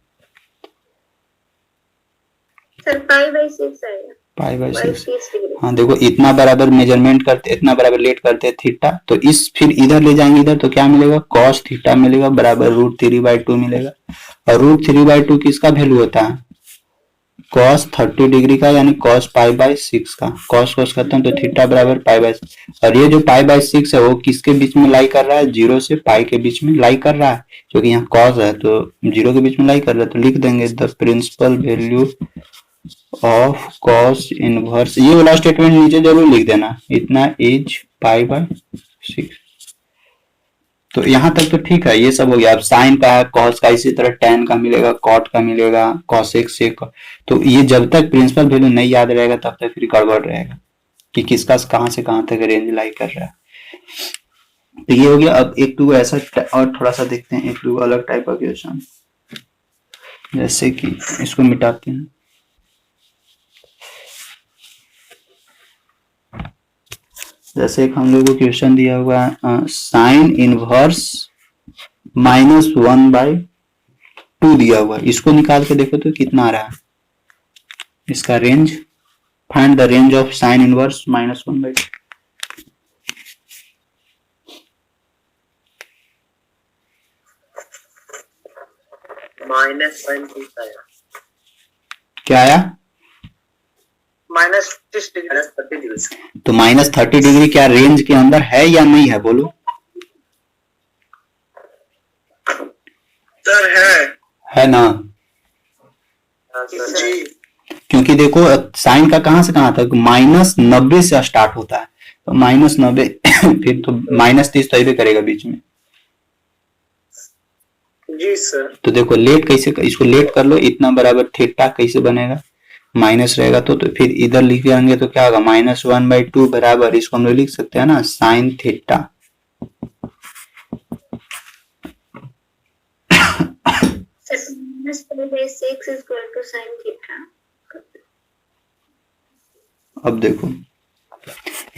सर 5/6 आएगा। π/6। 30 डिग्री। हाँ देखो इतना बराबर मेजरमेंट करते, इतना बराबर लेट करते हैं थीटा, तो इस फिर इधर ले जाएंगे इधर, तो क्या मिलेगा, कॉस थीटा मिलेगा बराबर √3/2 मिलेगा। और √3/2 किसका वैल्यू होता है, कॉस 30 डिग्री का, यानी कॉस π/6 का। कॉस कॉस खत्म तो थीटा बराबर π/6। और ये जो π/6 है वो किसके बीच में लाई कर रहा है, 0 से पाई के बीच में लाई कर रहा है, क्योंकि यहाँ कॉस है तो 0 के बीच में लाई कर रहा है, तो लिख देंगे the principal value of cos inverse, ये वाला स्टेटमेंट नीचे जरूर लिख देना, इतना इज π/6। तो यहाँ तक तो ठीक है, ये सब हो गया। अब साइन का है, कॉस का, इसी तरह टेन का मिलेगा, कॉट का मिलेगा, कॉसेक सेक। तो ये जब तक प्रिंसिपल वैल्यू नहीं याद रहेगा तब तक फिर गड़बड़ रहेगा कि किसका कहां से कहां तक रेंज लाई कर रहा है। तो ये हो गया। अब एक दो ऐसा और थोड़ा सा देखते हैं, एक दो अलग टाइप का क्वेश्चन, जैसे कि इसको मिटाते हैं। जैसे एक हम लोग को क्वेश्चन दिया हुआ है साइन इनवर्स -1/2 दिया हुआ है, इसको निकाल के देखो तो कितना आ रहा है इसका range. Find the range of sine inverse -1/2। -30 आएगा। क्या आया, -30 डिग्री। -30 डिग्री तो -30 डिग्री क्या रेंज के अंदर है या नहीं है, बोलो। सर है ना, जी। क्योंकि देखो साइन का कहां से कहां तक, -90 से स्टार्ट होता है, तो -90 फिर तो -30 तो ही करेगा बीच में। जी सर। तो देखो लेट कैसे, इसको लेट कर लो, इतना बराबर थीटा कैसे बनेगा, माइनस रहेगा तो फिर इधर लिख देंगे तो क्या होगा, -1/2 बराबर, इसको हम लोग लिख सकते हैं ना, sine theta. -π/6 is equal to sin theta। अब देखो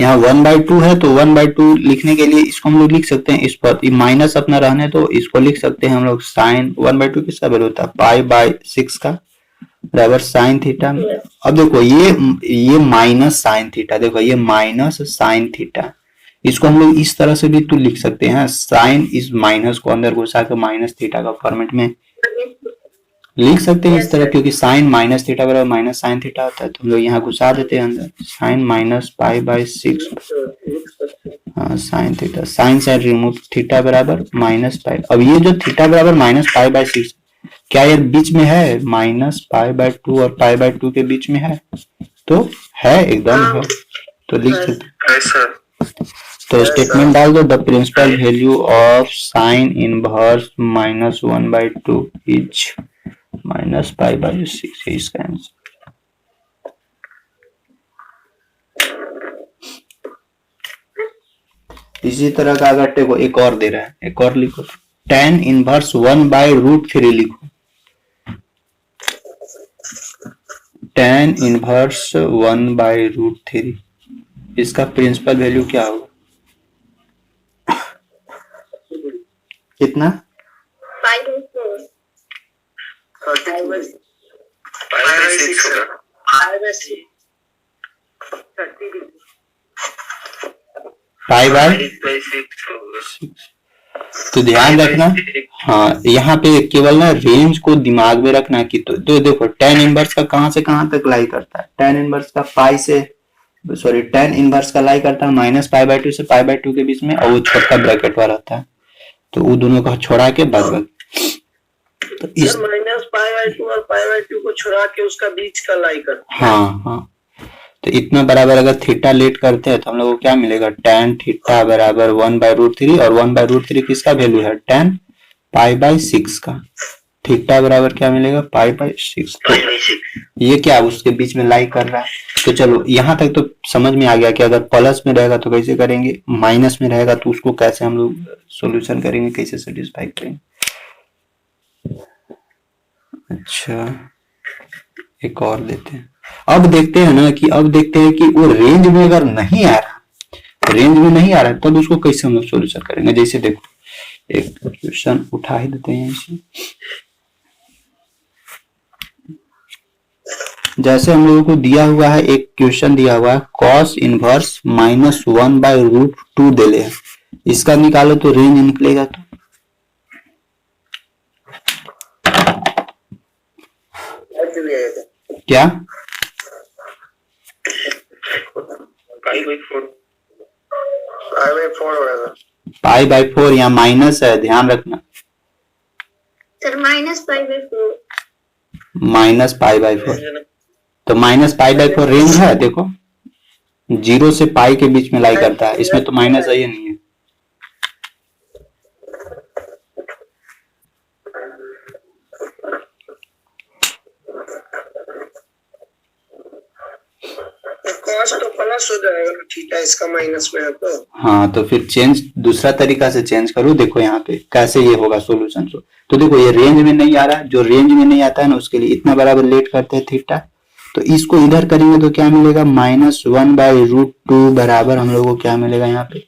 यहाँ 1/2 है, तो 1/2 लिखने के लिए इसको हम लोग लिख सकते हैं, इस पर माइनस अपना रहने तो इसको लिख सकते हैं हम लोग साइन 1/2 किसका वैल्यू होता है, π/6 का बराबर साइन थीटा। अब देखो ये माइनस साइन थीटा, देखो ये माइनस साइन थीटा, इसको हम लोग इस तरह से भी तो लिख सकते हैं, साइन इस माइनस को अंदर घुसा के माइनस थीटा का फॉर्मेट में लिख सकते हैं इस तरह, क्योंकि साइन माइनस थीटा बराबर माइनस साइन थीटा होता है, तो हम लोग यहाँ घुसा देते हैं अंदर, sine -π/6 sine theta, sine sine remove, theta बराबर -π। अब ये जो थीटा बराबर -π/6 क्या ये बीच में है, -π/2 और π/2 के बीच में है, तो है एकदम है, तो लिख सकते। तो स्टेटमेंट डाल दो, the principal value of sine inverse -1/2 is -π/6 है इसका आंसर। इसी तरह का अगर देखो एक और दे रहा है, एक और लिखो, tan इनवर्स 1/√3 लिखो, tan इनवर्स 1/√3, इसका प्रिंसिपल वैल्यू क्या होगा, कितना, 5/6। तो ध्यान रखना, हाँ यहाँ पे केवल ना रेंज को दिमाग में रखना कि तो देखो tan इनवर्स का कहां से कहां तक लाई करता है, tan इनवर्स का tan इनवर्स का लाई करता है -π/2 से π/2 के बीच में, और वो छोटा ब्रैकेट वाला होता है, तो वो दोनों को छोड़ा के बाद तो इस सर माइनस पाई बाई 2 और पाई बाई 2 को छुड़ा के उसका बीच का लाई कर। हाँ हाँ, तो इतना बराबर अगर थीटा लेट करते हैं तो हम लोग को क्या मिलेगा, tan थीटा बराबर 1/√3 और 1/√3 किसका वैल्यू है, tan π/6 का। थीटा बराबर क्या मिलेगा, π/6। तो ये क्या उसके बीच में लाई कर रहा है। तो चलो यहाँ तक तो समझ में आ गया कि अगर प्लस में रहेगा तो कैसे करेंगे, माइनस में रहेगा तो उसको कैसे हम लोग सोल्यूशन करेंगे, कैसे सेटिस्फाई करेंगे। अच्छा एक और देते हैं। अब देखते हैं ना कि वो रेंज में अगर नहीं आ रहा, रेंज में नहीं आ रहा है तब उसको कैसे हम लोग सोल्यूशन करेंगे। जैसे देखो एक क्वेश्चन उठा ही देते हैं इसे। जैसे हम लोगों को दिया हुआ है, एक क्वेश्चन दिया हुआ है cos इनवर्स -1/√2 दे ले, इसका निकालो तो रेंज निकलेगा। तो क्या π/4 यहाँ माइनस है, ध्यान रखना, सर -π/4। -π/4 तो -π/4 रेंज है। देखो 0 से पाई के बीच में लाई करता है, इसमें तो माइनस है, ये नहीं है। कॉस तो प्लस हो जाएगा थीटा, इसका माइनस में है तो। हाँ तो फिर चेंज दूसरा तरीका से चेंज करो। देखो यहाँ पे कैसे ये होगा सोल्यूशन। तो देखो ये रेंज में नहीं आ रहा है, जो रेंज में नहीं आता है ना उसके लिए इतना बराबर लेट करते हैं थीटा। तो इसको इधर करेंगे तो क्या मिलेगा, -1/√2 बराबर हम लोग को क्या मिलेगा यहाँ पे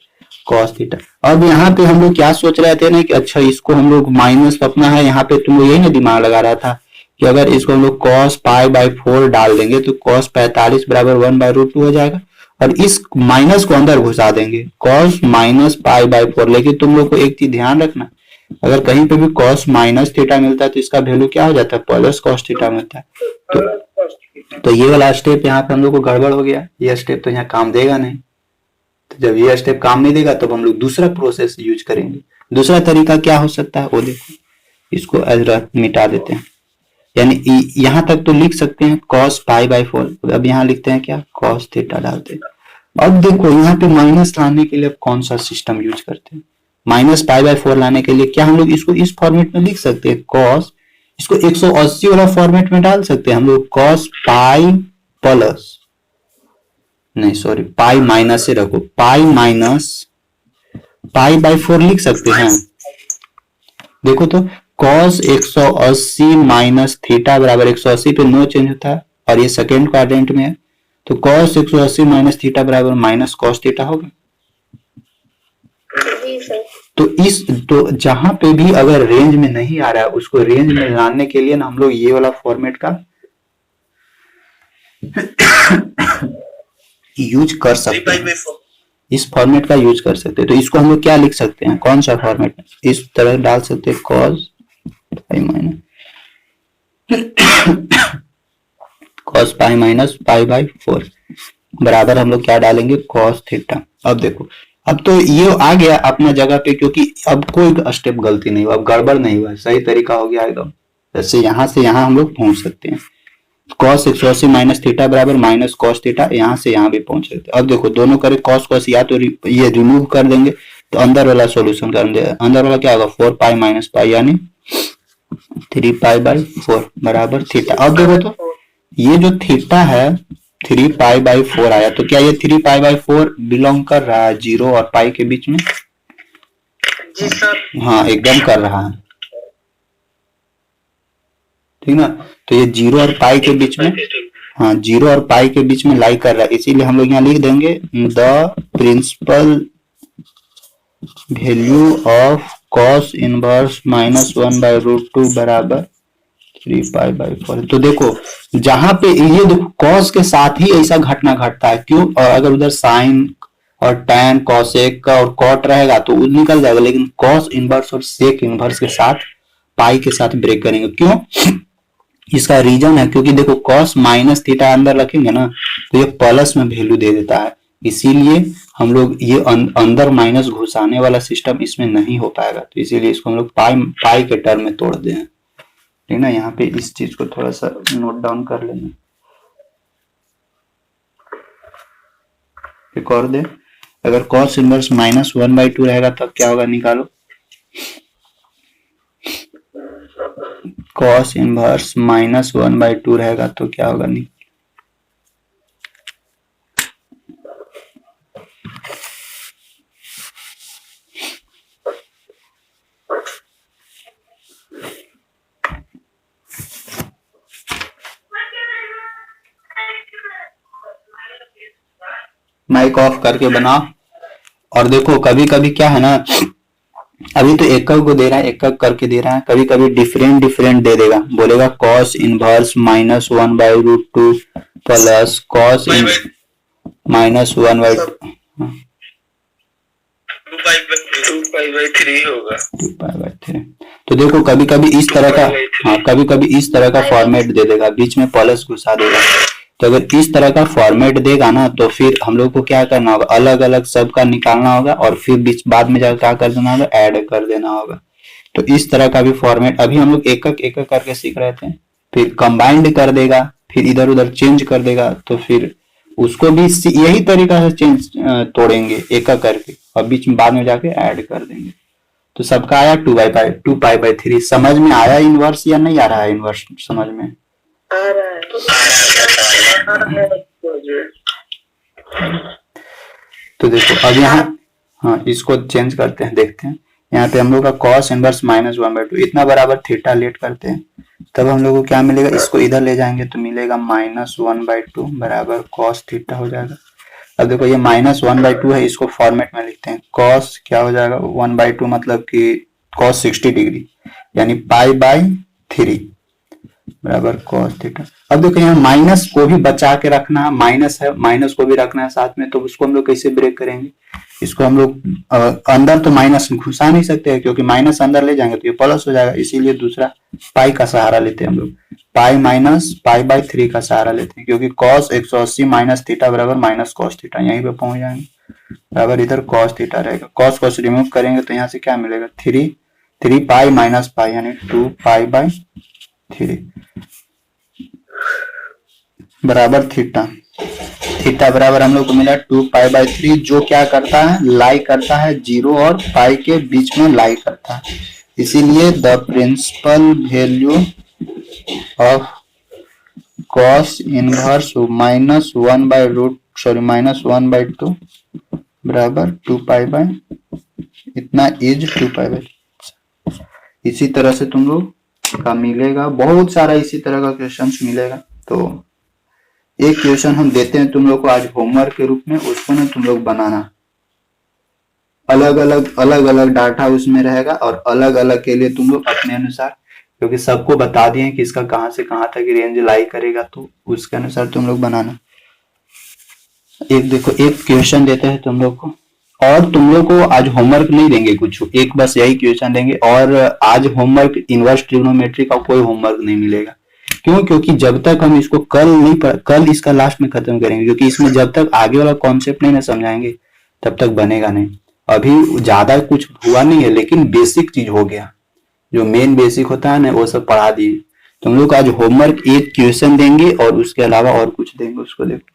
cos थीटा। अब यहाँ पे हम लोग क्या सोच रहे थे ना कि अच्छा इसको हम लोग माइनस अपना है, यहाँ पे तुम लोग यही ना दिमाग लगा रहा था कि अगर इसको हम लोग cos π/4 डाल देंगे तो cos 45 बराबर 1/√2 हो जाएगा, और इस माइनस को अंदर घुसा देंगे cos -π/4। लेकिन तुम लोग को एक चीज ध्यान रखना, अगर कहीं पे भी cos माइनस थीटा मिलता है तो इसका वैल्यू क्या हो जाता है, प्लस cos थीटा मिलता है। तो ये वाला स्टेप यहाँ पे हम लोग को गड़बड़ हो गया, ये स्टेप तो यहाँ काम देगा नहीं। तो जब ये स्टेप काम नहीं देगा तो हम लोग दूसरा प्रोसेस यूज करेंगे। दूसरा तरीका क्या हो सकता है वो देखो, इसको मिटा देते हैं, यानी यहाँ तक तो लिख सकते हैं cos π/4। अब यहाँ लिखते हैं क्या, cos थीटा डालते हैं। अब देखो यहाँ पे माइनस लाने के लिए कौन सा सिस्टम यूज करते हैं, -π/4 लाने के लिए क्या हम लोग इसको इस फॉर्मेट में लिख सकते हैं, cos, इसको 180 वाला फॉर्मेट में डाल सकते हैं हम लोग, cos पाई प्लस, नहीं सॉरी पाई माइनस से रखो, पाई माइनस π/4 लिख सकते हैं। देखो तो cos 180 माइनस थीटा बराबर 180 पे नो चेंज होता है और ये सेकेंड क्वाड्रेंट में है, तो cos 180 माइनस थीटा बराबर माइनस cos थीटा होगा। तो जहां पे भी अगर रेंज में नहीं आ रहा है उसको रेंज में लाने के लिए ना हम लोग ये वाला फॉर्मेट का यूज कर सकते हैं, इस फॉर्मेट का यूज कर सकते हैं। तो इसको हम लोग क्या लिख सकते हैं, कौन सा फॉर्मेट, इस तरह डाल सकते हैं cos π माइनस π/4 बराबर हम लोग क्या डालेंगे, cos थीटा। अब देखो अब तो ये आ गया अपना जगह पे, क्योंकि अब कोई स्टेप गलती नहीं हुआ, अब गड़बड़ नहीं हुआ, सही तरीका हो गया एकदम। जैसे यहाँ से यहाँ हम लोग पहुंच सकते हैं, cos 180 माइनस थीटा बराबर माइनस cos थीटा, यहाँ से यहाँ भी पहुंच सकते हैं। अब देखो दोनों करे cos या तो ये रिमूव कर देंगे तो अंदर वाला सॉल्यूशन कर देंगे, अंदर वाला क्या होगा 4π माइनस पाई यानी 3π/4 बराबर थीटा। अब देखो तो ये जो थीटा है 3π/4 आया, तो क्या ये 3π/4 बिलोंग कर रहा है 0 और पाई के बीच में? जी सर। हाँ एकदम कर रहा है, ठीक ना। तो ये 0 और पाई के बीच में, हाँ 0 और पाई के बीच में लाई कर रहा है, इसीलिए हम लोग यहाँ लिख देंगे the principal value of cos inverse -1/√2 बराबर 3π/4। तो देखो जहां पे ये देखो cos के साथ ही ऐसा घटना घटता है, क्यों, और अगर उधर साइन और tan cosec का और cot रहेगा तो वो निकल जाएगा, लेकिन cos इनवर्स और sec इनवर्स के साथ पाई के साथ ब्रेक करेंगे। क्यों, इसका रीजन है क्योंकि देखो cos माइनस थीटा अंदर रखेंगे ना तो ये प्लस में वैल्यू दे देता है, इसीलिए हम लोग ये अंदर माइनस घुसाने वाला सिस्टम इसमें नहीं हो पाएगा, तो इसीलिए इसको हम लोग पाई के टर्म में तोड़ दें। ठीक ना, यहाँ पे इस चीज को थोड़ा सा नोट डाउन कर लेना। एक और दे, अगर cos इनवर्स -1/2 रहेगा तब क्या होगा, निकालो। cos इनवर्स -1/2 रहेगा तो क्या होगा, माइक ऑफ करके बनाओ। और देखो कभी कभी क्या है ना, अभी तो एकक को दे रहा है, एकक करके दे रहा है, कभी कभी डिफरेंट डिफरेंट दे देगा, बोलेगा cos इनवर्स -1/√2 प्लस cos -1/2 2π/3 होगा। 2π/3। तो देखो कभी कभी इस तरह का, हाँ कभी कभी इस तरह का फॉर्मेट दे देगा, बीच में प्लस घुसा देगा। तो अगर इस तरह का फॉर्मेट देगा ना तो फिर हम लोग को क्या करना होगा, अलग अलग सबका निकालना होगा और फिर बीच बाद में जाकर क्या कर देना होगा, ऐड कर देना होगा। तो इस तरह का भी फॉर्मेट अभी हम लोग एक एक करके सीख रहे थे, फिर कंबाइंड कर देगा, फिर इधर उधर चेंज कर देगा, तो फिर उसको भी यही तरीका से चेंज तोड़ेंगे एक एक करके और बीच में बाद में जाके ऐड कर देंगे। तो सबका आया 2π/3। समझ में आया इनवर्स या नहीं आ रहा है इनवर्स समझ में? तो देखो अब यहाँ, हाँ इसको चेंज करते हैं, देखते हैं यहाँ पे हम लोग का cos इनवर्स -1/2 इतना बराबर थीटा लेट करते हैं, तब हम लोग को क्या मिलेगा, इसको इधर ले जाएंगे तो मिलेगा -1/2 बराबर cos थीटा हो जाएगा। अब देखो ये -1/2 है, इसको फॉर्मेट में लिखते हैं, cos क्या हो जाएगा 1/2 मतलब कि cos 60 डिग्री यानी π/3 बराबर cos थीटा। अब देखो यहाँ माइनस को भी बचा के रखना है, माइनस है, माइनस को भी रखना है साथ में, तो उसको हम लोग कैसे ब्रेक करेंगे, इसको हम लोग अंदर तो माइनस घुसा नहीं सकते हैं क्योंकि माइनस अंदर ले जाएंगे तो ये प्लस हो जाएगा, इसीलिए दूसरा पाई का सहारा लेते हैं हम लोग, पाई माइनस π/3 का सहारा लेते हैं, क्योंकि cos 180 माइनस थीटा बराबर माइनस cos थीटा, यहीं पे पहुंच जाएंगे बराबर इधर cos थीटा रहेगा। cos रिमूव करेंगे तो यहाँ से क्या मिलेगा, 3π माइनस पाई यानी 2π/3 बराबर थीटा। थीटा बराबर हम लोग को मिला 2π/3, जो क्या करता है, लाई करता है 0 और पाई के बीच में लाई करता है, इसीलिए the principal value of cos inverse -1/2 बराबर 2π इतना इज 2π। इसी तरह से तुम लोग का मिलेगा, बहुत सारा इसी तरह का क्वेश्चन मिलेगा। तो एक क्वेश्चन हम देते हैं तुम लोग को आज होमवर्क के रूप में, उसको ना तुम लोग बनाना, अलग अलग डाटा उसमें रहेगा और अलग अलग के लिए तुम लोग अपने अनुसार, क्योंकि सबको बता दिए कि इसका कहां से कहां तक रेंज लाई करेगा, तो उसके अनुसार तुम लोग बनाना। एक देखो एक क्वेश्चन देते हैं तुम लोग को, और तुम लोग को आज होमवर्क नहीं देंगे कुछ, एक बस यही क्वेश्चन देंगे, और आज होमवर्क इनवर्स ट्रिग्नोमेट्री का कोई होमवर्क नहीं मिलेगा। क्यों? क्योंकि जब तक हम इसको कल इसका लास्ट में खत्म करेंगे, क्योंकि इसमें जब तक आगे वाला कॉन्सेप्ट नहीं ना समझाएंगे तब तक बनेगा नहीं। अभी ज्यादा कुछ हुआ नहीं है, लेकिन बेसिक चीज हो गया, जो मेन बेसिक होता है ना वो सब पढ़ा दिए। तुम लोग आज होमवर्क एक क्वेश्चन देंगे और उसके अलावा और कुछ देंगे, उसको देखो।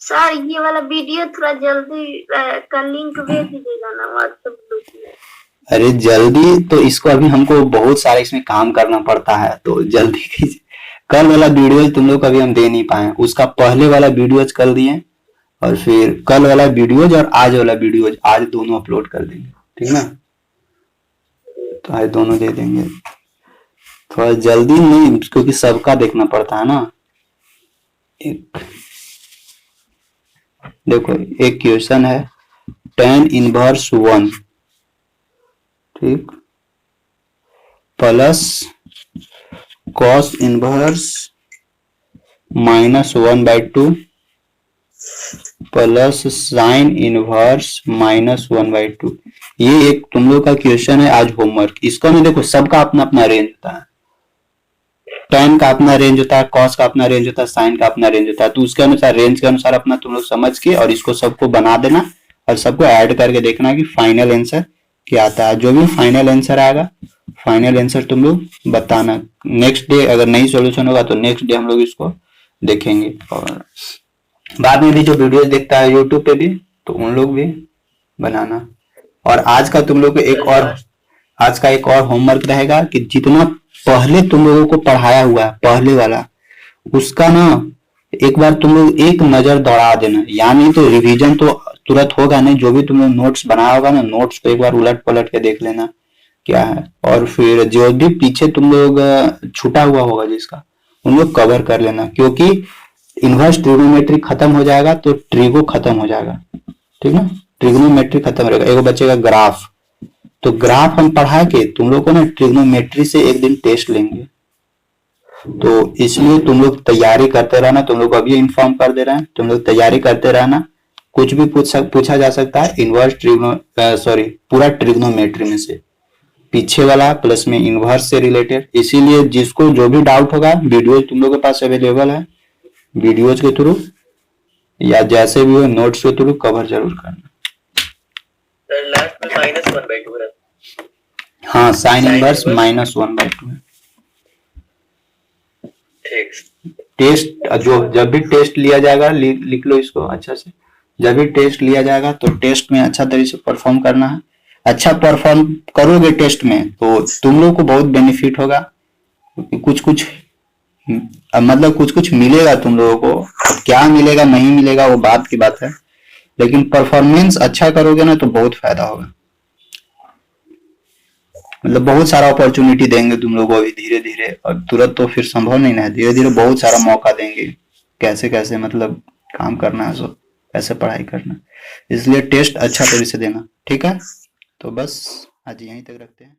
सर ये वाला वीडियो थोड़ा जल्दी का लिंक भेज दीजिएगा ना व्हाट्सएप ग्रुप में। अरे जल्दी तो इसको अभी हमको बहुत सारा इसमें काम करना पड़ता है, तो जल्दी कीजिए। कल वाला वीडियो तुम लोग अभी हम दे नहीं पाए, उसका पहले वाला वीडियो कल दिए, और फिर कल वाला वीडियोज और आज वाला वीडियोज आज दोनों अपलोड कर देंगे, ठीक ना? तो आज दोनों दे देंगे, थोड़ा जल्दी नहीं, क्योंकि सबका देखना पड़ता है ना। एक देखो एक क्वेश्चन है tan इनवर्स 1 ठीक plus cos inverse -1/2 plus sin inverse -1/2। ये एक तुम लोग का क्वेश्चन है आज होमवर्क। इसको ना देखो सबका अपना अपना रेंज होता है, tan का अपना रेंज होता है, cos का अपना रेंज होता है, sin का अपना रेंज होता है। तो उसके अनुसार रेंज के अनुसार अपना तुम लोग समझ के और इसको सबको बना देना और सबको ऐड करके देखना कि फाइनल आंसर क्या आता है। जो भी फाइनल आंसर आएगा, फाइनल आंसर तुम लोग बताना। नेक्स्ट डे अगर नहीं सॉल्यूशन होगा तो नेक्स्ट डे हम लोग इसको देखेंगे। और बाद में भी जो वीडियो देखता है यूट्यूब पे भी, तो उन लोग भी बनाना। और आज का तुम लोग को आज का एक और होमवर्क रहेगा कि जितना पहले तुम लोगों को पढ़ाया हुआ है पहले वाला, उसका ना एक बार तुम लोग एक नजर दौड़ा देना। यानी तो रिवीजन तो तुरंत होगा नहीं, जो भी तुम लोग नोट्स बनाया होगा ना, नोट्स को एक बार उलट पलट के देख लेना क्या है। और फिर जो भी पीछे तुम लोग छूटा हुआ होगा जिसका, उन लोग कवर कर लेना। क्योंकि इनवर्स ट्रिग्नोमेट्री खत्म हो जाएगा तो ट्रिगो खत्म हो जाएगा, ठीक ना। ट्रिग्नोमेट्री खत्म रहेगा, एक बचेगा ग्राफ। तो ग्राफ हम पढ़ा के तुम लोग को ना ट्रिग्नोमेट्री से एक दिन टेस्ट लेंगे। तो इसलिए तुम लोग तैयारी करते रहना। तुम लोग अभी इन्फॉर्म कर दे रहे हैं, तुम लोग तैयारी करते रहना। कुछ भी पूछा जा सकता है इनवर्स पूरा ट्रिग्नोमेट्री में से, पीछे वाला प्लस में इनवर्स से रिलेटेड। इसीलिए जिसको जो भी डाउट होगा, वीडियो तुम लोग के पास अवेलेबल है, वीडियोज के थ्रू या जैसे भी हो नोट्स के थ्रू कवर जरूर करना। लास्ट में -1/2 है। हाँ, साइन इनवर्स -1/2 है। ठीक। टेस्ट जो जब भी टेस्ट लिया जाएगा, लिख लो इसको अच्छा से। जब भी टेस्ट लिया जाएगा तो टेस्ट में अच्छा तरीके से परफॉर्म करना है। अच्छा परफॉर्म करोगे टेस्ट में तो तुम लोग को बहुत बेनिफिट होगा। कुछ कुछ मतलब कुछ कुछ मिलेगा तुम लोगों को। क्या मिलेगा नहीं मिलेगा वो बात की बात है, लेकिन परफॉर्मेंस अच्छा करोगे ना तो बहुत फायदा होगा। मतलब बहुत सारा अपॉर्चुनिटी देंगे तुम लोगों को अभी धीरे धीरे। और तुरंत तो फिर संभव नहीं है, धीरे धीरे बहुत सारा मौका देंगे। कैसे कैसे मतलब काम करना है, सब कैसे पढ़ाई करना। इसलिए टेस्ट अच्छा तरीके से देना, ठीक है। तो बस आज यहीं तक रखते हैं।